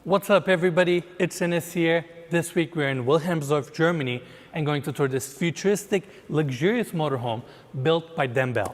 What's up, everybody? It's Enes here. This week we're in Wilhelmsdorf, Germany, and going to tour this futuristic, luxurious motorhome built by Dembell.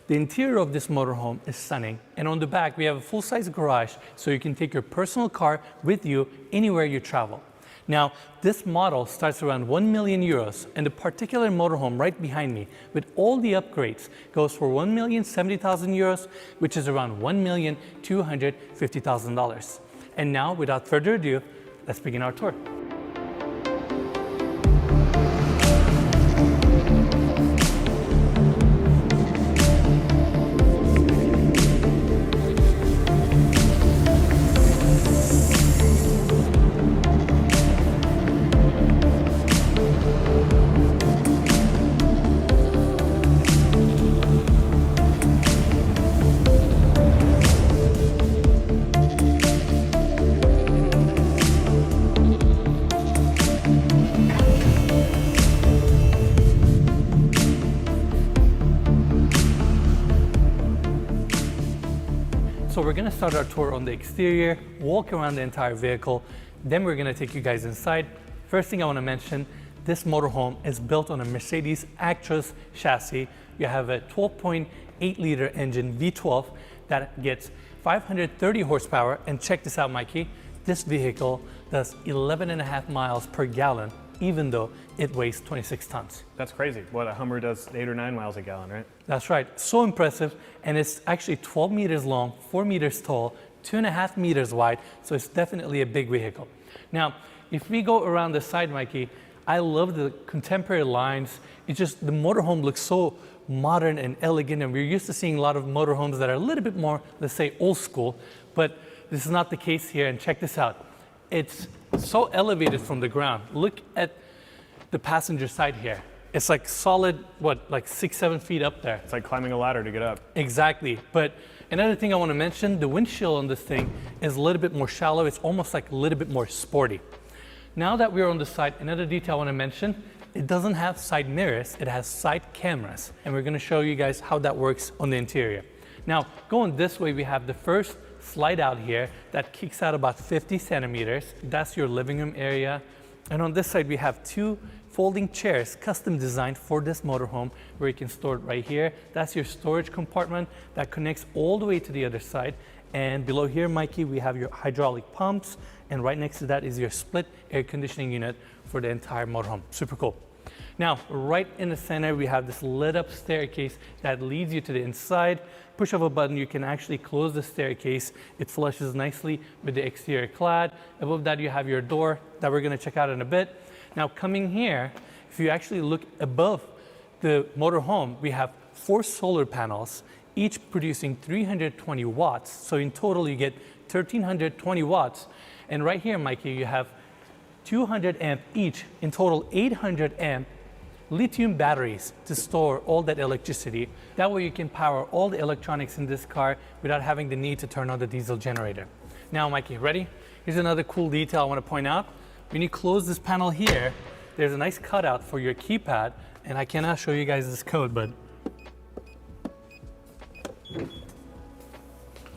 The interior of this motorhome is stunning, and on the back we have a full-size garage so you can take your personal car with you anywhere you travel. Now, this model starts around 1 million euros, and the particular motorhome right behind me, with all the upgrades, goes for 1,070,000 euros, which is around $1,250,000. And now, without further ado, let's begin our tour. So we're gonna start our tour on the exterior, walk around the entire vehicle, then we're gonna take you guys inside. First thing I wanna mention, this motorhome is built on a Mercedes Actros chassis. You have a 12.8 liter engine V12 that gets 530 horsepower, and check this out, Mikey. This vehicle does 11.5 miles per gallon, even though it weighs 26 tons. That's crazy. What, a Hummer does 8 or 9 miles a gallon, right? That's right. So impressive. And it's actually 12 meters long, 4 meters tall, 2.5 meters wide. So it's definitely a big vehicle. Now, if we go around the side, Mikey, I love the contemporary lines. It's just the motorhome looks so modern and elegant. And we're used to seeing a lot of motorhomes that are a little bit more, let's say, old school. But this is not the case here. And check this out. It's so elevated from the ground. Look at the passenger side here. It's like solid, what, like 6-7 feet up there. It's like climbing a ladder to get up. Exactly. But another thing I want to mention, the windshield on this thing is a little bit more shallow. It's almost like a little bit more sporty. Now that we're on the side, another detail I want to mention, it doesn't have side mirrors, it has side cameras. And we're going to show you guys how that works on the interior. Now, going this way, we have the first slide out here that kicks out about 50 centimeters. That's your living room area. And on this side, we have two folding chairs, custom designed for this motorhome, where you can store it right here. That's your storage compartment that connects all the way to the other side. And below here, Mikey, we have your hydraulic pumps. And right next to that is your split air conditioning unit for the entire motorhome. Super cool. Now, right in the center, we have this lit up staircase that leads you to the inside. Push of a button, you can actually close the staircase. It flushes nicely with the exterior clad. Above that, you have your door that we're gonna check out in a bit. Now, coming here, if you actually look above the motorhome, we have 4 solar panels, each producing 320 watts. So in total, you get 1,320 watts. And right here, Mikey, you have 200 amp each, in total 800 amp lithium batteries to store all that electricity. That way you can power all the electronics in this car without having the need to turn on the diesel generator. Now, Mikey, ready? Here's another cool detail I want to point out. When you close this panel here, there's a nice cutout for your keypad, and I cannot show you guys this code, but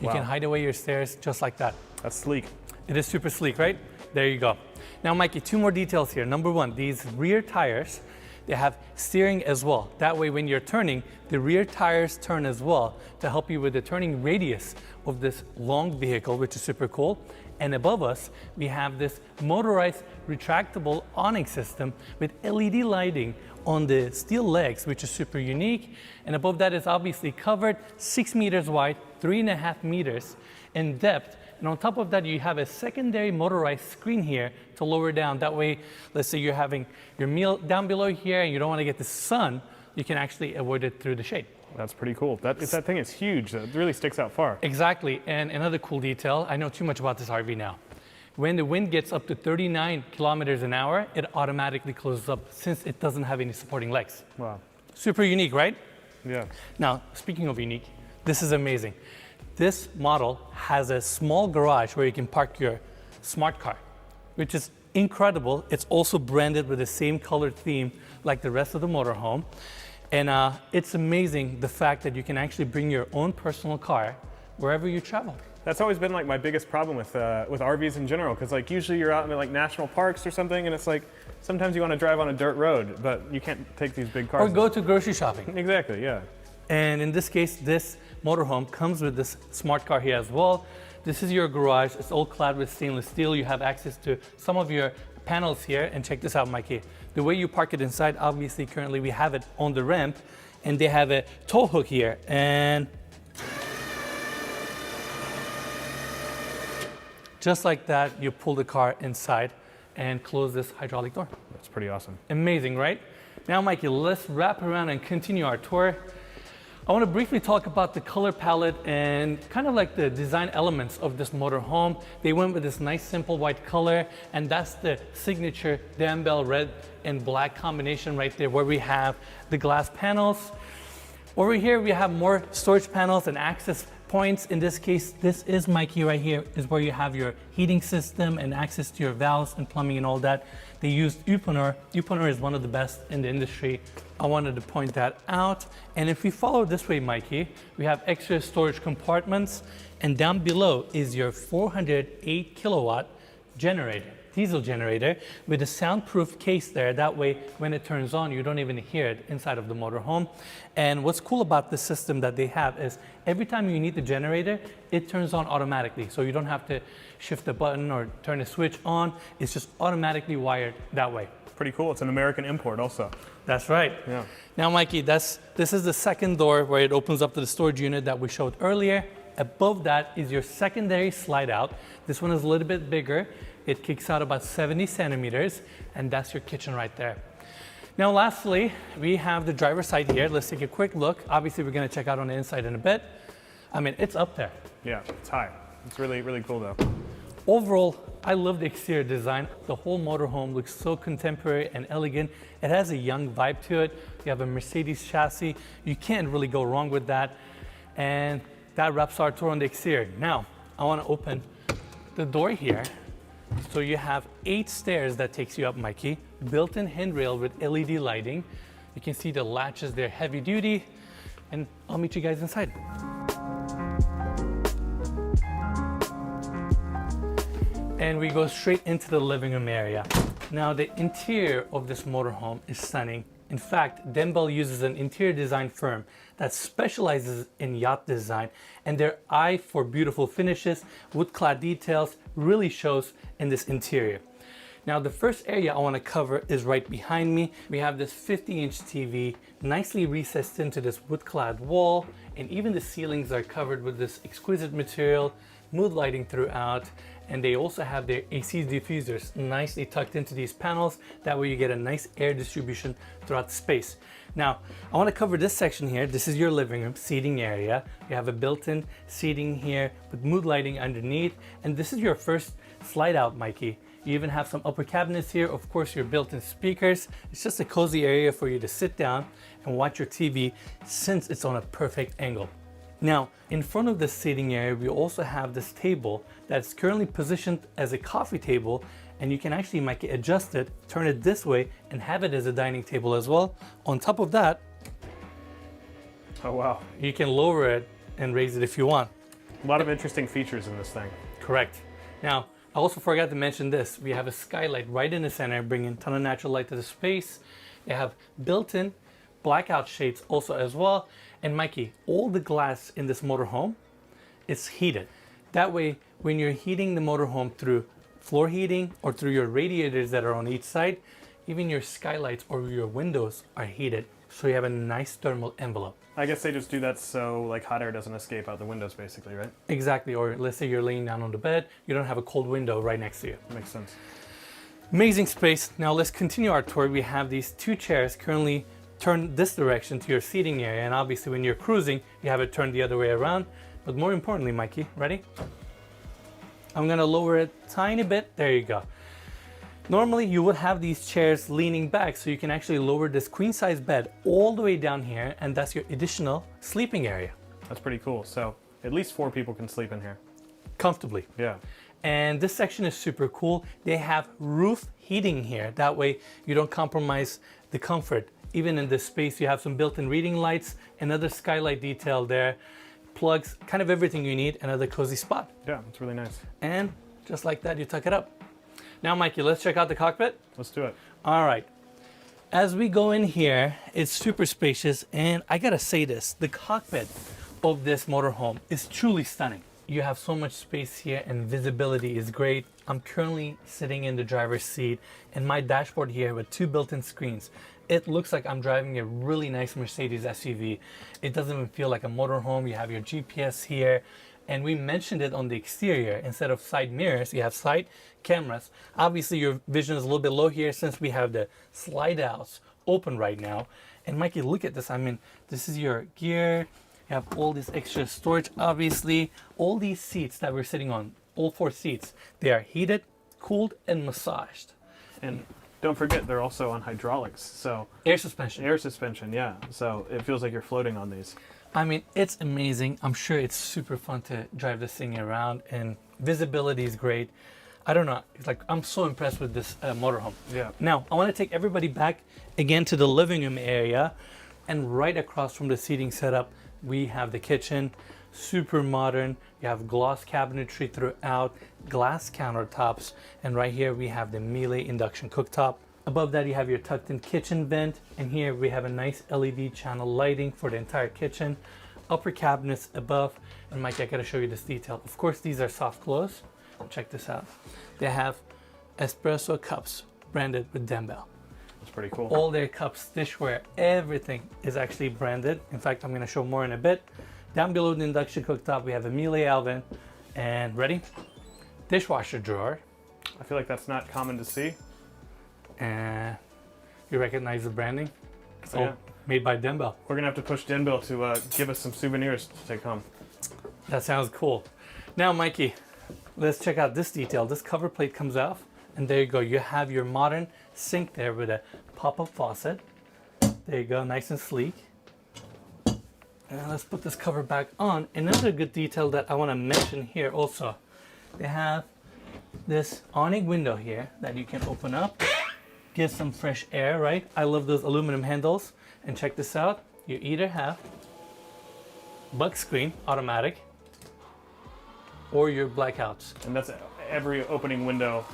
you can hide away your stairs just like that. That's sleek. It is super sleek, right? There you go. Now, Mikey, 2 more details here. Number 1, these rear tires, they have steering as well. That way, when you're turning, the rear tires turn as well to help you with the turning radius of this long vehicle, which is super cool. And above us, we have this motorized retractable awning system with LED lighting on the steel legs, which is super unique. And above that is obviously covered, 6 meters wide, 3.5 meters in depth. And on top of that, you have a secondary motorized screen here to lower down. That way, let's say you're having your meal down below here and you don't want to get the sun, you can actually avoid it through the shade. That's pretty cool. That thing is huge. It really sticks out far. Exactly. And another cool detail, I know too much about this RV now. When the wind gets up to 39 kilometers an hour, it automatically closes up since it doesn't have any supporting legs. Wow. Super unique, right? Yeah. Now, speaking of unique, this is amazing. This model has a small garage where you can park your smart car, which is incredible. It's also branded with the same color theme like the rest of the motorhome. And it's amazing the fact that you can actually bring your own personal car wherever you travel. That's always been like my biggest problem with RVs in general, because like usually you're out in like national parks or something, and it's like sometimes you want to drive on a dirt road, but you can't take these big cars. Or go to grocery shopping. Exactly, yeah. And in this case, this motorhome comes with this smart car here as well. This is your garage. It's all clad with stainless steel. You have access to some of your panels here. And check this out, Mikey. The way you park it inside, obviously currently we have it on the ramp, and they have a tow hook here. And just like that, you pull the car inside and close this hydraulic door. That's pretty awesome. Amazing, right? Now, Mikey, let's wrap around and continue our tour. I want to briefly talk about the color palette and kind of like the design elements of this motorhome. They went with this nice simple white color, and that's the signature Denbel red and black combination right there, where we have the glass panels. Over here we have more storage panels and access points. In this case, this is, Mikey, right here is where you have your heating system and access to your valves and plumbing and all that. They used Uponor. Uponor is one of the best in the industry. I wanted to point that out. And if we follow this way, Mikey, we have extra storage compartments, and down below is your 408 kilowatt generator, diesel generator, with a soundproof case there. That way, when it turns on, you don't even hear it inside of the motorhome. And what's cool about this system that they have is every time you need the generator, it turns on automatically. So you don't have to shift the button or turn a switch on. It's just automatically wired that way. Pretty cool. It's an American import also. That's right. Yeah. Now, Mikey, this is the second door where it opens up to the storage unit that we showed earlier. Above that is your secondary slide out. This one is a little bit bigger. It kicks out about 70 centimeters, and that's your kitchen right there. Now, lastly, we have the driver's side here. Let's take a quick look. Obviously, we're going to check out on the inside in a bit. I mean, it's up there. Yeah, it's high. It's really, really cool though. Overall, I love the exterior design. The whole motorhome looks so contemporary and elegant. It has a young vibe to it. You have a Mercedes chassis. You can't really go wrong with that. And that wraps our tour on the exterior. Now, I want to open the door here. So you have 8 stairs that takes you up, Mikey. Built-in handrail with LED lighting. You can see the latches, they're heavy duty. And I'll meet you guys inside. And we go straight into the living room area. Now, the interior of this motorhome is stunning. In fact, Denbel uses an interior design firm that specializes in yacht design, and their eye for beautiful finishes, wood-clad details really shows in this interior. Now, the first area I want to cover is right behind me. We have this 50-inch TV, nicely recessed into this wood-clad wall, and even the ceilings are covered with this exquisite material, mood lighting throughout, and they also have their AC diffusers nicely tucked into these panels. That way you get a nice air distribution throughout the space. Now, I want to cover this section here. This is your living room seating area. You have a built-in seating here with mood lighting underneath, and this is your first slide out, Mikey. You even have some upper cabinets here, of course your built-in speakers. It's just a cozy area for you to sit down and watch your TV since it's on a perfect angle. Now, in front of the seating area, we also have this table that's currently positioned as a coffee table, and you can actually make it adjust it, turn it this way, and have it as a dining table as well. On top of that, oh wow, you can lower it and raise it if you want. A lot of interesting features in this thing. Correct. Now, I also forgot to mention this. We have a skylight right in the center, bringing a ton of natural light to the space. They have built-in blackout shades also as well. And Mikey, all the glass in this motorhome is heated. That way, when you're heating the motorhome through floor heating or through your radiators that are on each side, even your skylights or your windows are heated. So you have a nice thermal envelope. I guess they just do that so like hot air doesn't escape out the windows basically, right? Exactly, or let's say you're laying down on the bed, you don't have a cold window right next to you. Makes sense. Amazing space. Now let's continue our tour. We have these 2 chairs currently turned this direction to your seating area, and obviously when you're cruising, you have it turned the other way around. But more importantly, Mikey, ready? I'm gonna lower it a tiny bit. There you go. Normally you would have these chairs leaning back, so you can actually lower this queen size bed all the way down here, and that's your additional sleeping area. That's pretty cool. So at least 4 people can sleep in here. Comfortably. Yeah. And this section is super cool. They have roof heating here. That way you don't compromise the comfort. Even in this space, you have some built-in reading lights, another skylight detail there. plugs, kind of everything you need. Another cozy spot. Yeah, it's really nice. And just like that, you tuck it up. Now, Mikey, let's check out the cockpit. Let's do it. All right. As we go in here, it's super spacious, and I gotta say this, the cockpit of this motorhome is truly stunning. You have so much space here and visibility is great. I'm currently sitting in the driver's seat and my dashboard here with 2 built-in screens. It looks like I'm driving a really nice Mercedes SUV. It doesn't even feel like a motorhome. You have your GPS here, and we mentioned it on the exterior. Instead of side mirrors, you have side cameras. Obviously your vision is a little bit low here since we have the slide outs open right now. And Mikey, look at this. I mean, this is your gear. You have all this extra storage. Obviously, all these seats that we're sitting on, all 4 seats, they are heated, cooled, and massaged. And don't forget, they're also on hydraulics. So Air suspension. air suspension, yeah. So it feels like you're floating on these. I mean, it's amazing. I'm sure it's super fun to drive this thing around, and visibility is great. I don't know. It's like I'm so impressed with this motorhome. Yeah. Now, I want to take everybody back again to the living room area, and right across from the seating setup, we have the kitchen. Super modern. You have gloss cabinetry throughout, glass countertops, and right here we have the Miele induction cooktop. Above that, you have your tucked-in kitchen vent, and here we have a nice LED channel lighting for the entire kitchen. Upper cabinets above, and Mike, I gotta show you this detail. Of course, these are soft close. Check this out. They have espresso cups branded with Denbel. That's pretty cool. All their cups, dishware, everything is actually branded. In fact, I'm gonna show more in a bit. Down below the induction cooktop, we have a Miele oven, and ready? Dishwasher drawer. I feel like that's not common to see. And you recognize the branding? It's all Yeah. made by Denbel. We're gonna have to push Denbel to give us some souvenirs to take home. That sounds cool. Now, Mikey, let's check out this detail. This cover plate comes off, and there you go. You have your modern sink there with a pop-up faucet. There you go, nice and sleek. And let's put this cover back on. Another good detail that I want to mention here also, they have this awning window here that you can open up, get some fresh air, right? I love those aluminum handles. And check this out, you either have bug screen, automatic, or your blackouts. And that's every opening window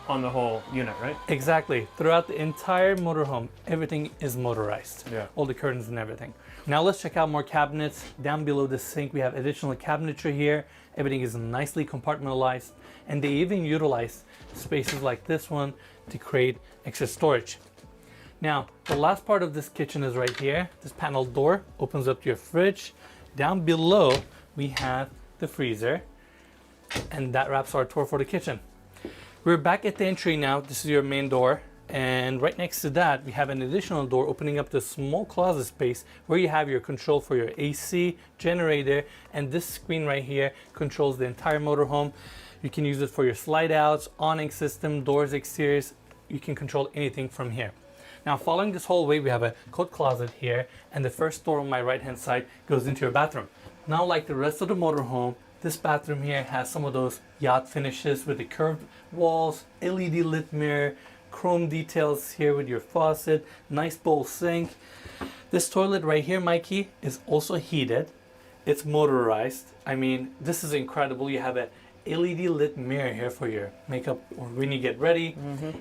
on the whole unit, right? Exactly. Throughout the entire motorhome, everything is motorized. Yeah. All the curtains and everything. Now let's check out more cabinets. Down below the sink, we have additional cabinetry here. Everything is nicely compartmentalized, and they even utilize spaces like this one to create extra storage. Now, the last part of this kitchen is right here. This panel door opens up to your fridge. Down below, we have the freezer, and that wraps our tour for the kitchen. We're back at the entry now. This is your main door, and right next to that, we have an additional door opening up to a small closet space where you have your control for your AC, generator, and this screen right here controls the entire motorhome. You can use it for your slide outs, awning system, doors, exteriors. You can control anything from here. Now, following this hallway, we have a coat closet here, and the first door on my right-hand side goes into your bathroom. Now, like the rest of the motorhome, this bathroom here has some of those yacht finishes with the curved walls, LED lit mirror, chrome details here with your faucet, nice bowl sink. This toilet right here, Mikey, is also heated. It's motorized. I mean, this is incredible. You have a LED lit mirror here for your makeup or when you get ready.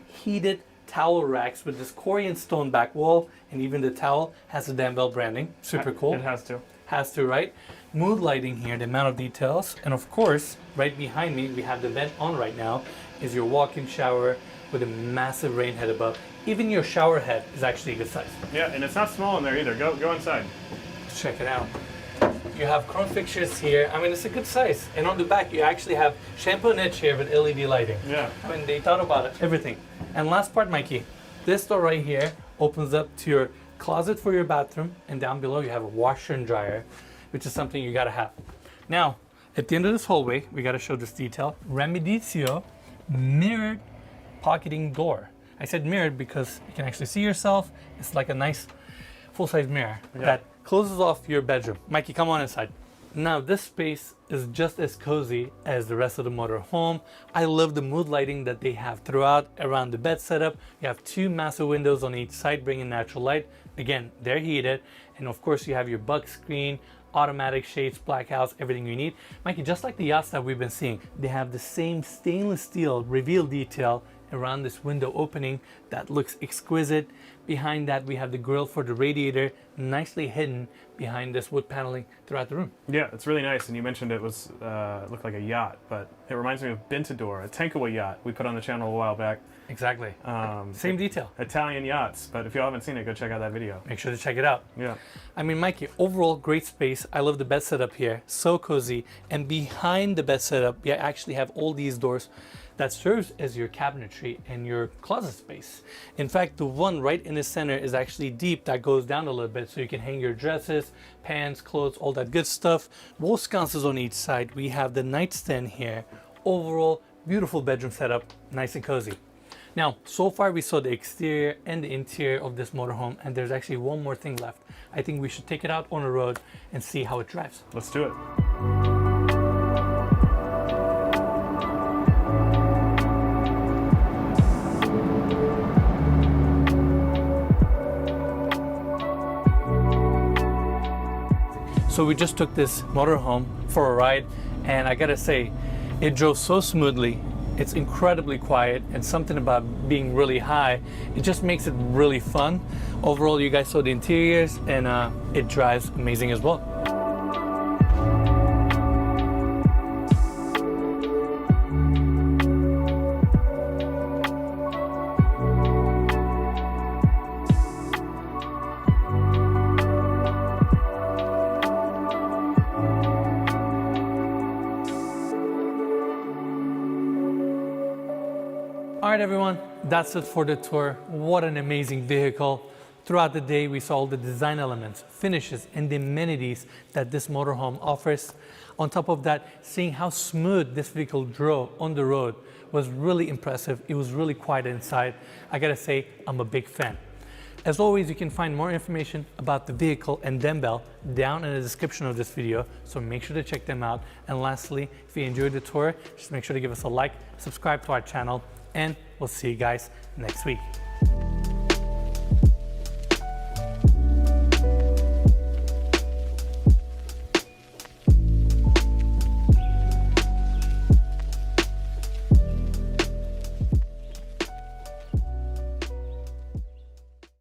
Heated towel racks with this Corian stone back wall, and even the towel has the Denbel branding. Super cool. It has to. Has to, right? Mood lighting here, the amount of details. And of course, right behind me, we have the vent on right now, is your walk-in shower with a massive rain head above. Even your shower head is actually a good size. Yeah, and it's not small in there either. Go inside. Let's check it out. You have chrome fixtures here. I mean, it's a good size. And on the back, you actually have shampoo niche here with LED lighting. Yeah. I mean, they thought about it, everything. And last part, Mikey, this door right here opens up to your closet for your bathroom, and down below you have a washer and dryer, which is something you gotta have. Now, at the end of this hallway, we gotta show this detail. Remedizio mirrored pocketing door. I said mirrored because you can actually see yourself. It's like a nice full-size mirror that closes off your bedroom. Mikey, come on inside. Now, this space is just as cozy as the rest of the motorhome. I love the mood lighting that they have throughout around the bed setup. You have 2 massive windows on each side bringing natural light. Again, they're heated. And of course, you have your bug screen, automatic shades, black house, everything you need. Mikey, just like the yachts that we've been seeing, they have the same stainless steel reveal detail around this window opening that looks exquisite. Behind that, we have the grill for the radiator, nicely hidden behind this wood paneling throughout the room. Yeah, it's really nice. And you mentioned it was looked like a yacht, but it reminds me of Bintador, a Tankawa yacht we put on the channel a while back. Exactly. Same detail. Italian yachts, but if you haven't seen it, go check out that video. Make sure to check it out. Yeah. I mean, Mikey, overall great space. I love the bed setup here, so cozy. And behind the bed setup, you actually have all these doors that serves as your cabinetry and your closet space. In fact, the one right in the center is actually deep that goes down a little bit so you can hang your dresses, pants, clothes, all that good stuff. Wall sconces on each side. We have the nightstand here. Overall, beautiful bedroom setup, nice and cozy. Now, so far we saw the exterior and the interior of this motorhome, and there's actually one more thing left. I think we should take it out on the road and see how it drives. Let's do it. So we just took this motorhome for a ride, and I gotta say, it drove so smoothly. It's incredibly quiet, and something about being really high, it just makes it really fun. Overall, you guys saw the interiors, and it drives amazing as well. All right, everyone, that's it for the tour. What an amazing vehicle. Throughout the day, we saw all the design elements, finishes, and the amenities that this motorhome offers. On top of that, seeing how smooth this vehicle drove on the road was really impressive. It was really quiet inside. I gotta say, I'm a big fan. As always, you can find more information about the vehicle and Denbel down in the description of this video, so make sure to check them out. And lastly, if you enjoyed the tour, just make sure to give us a like, subscribe to our channel, and we'll see you guys next week.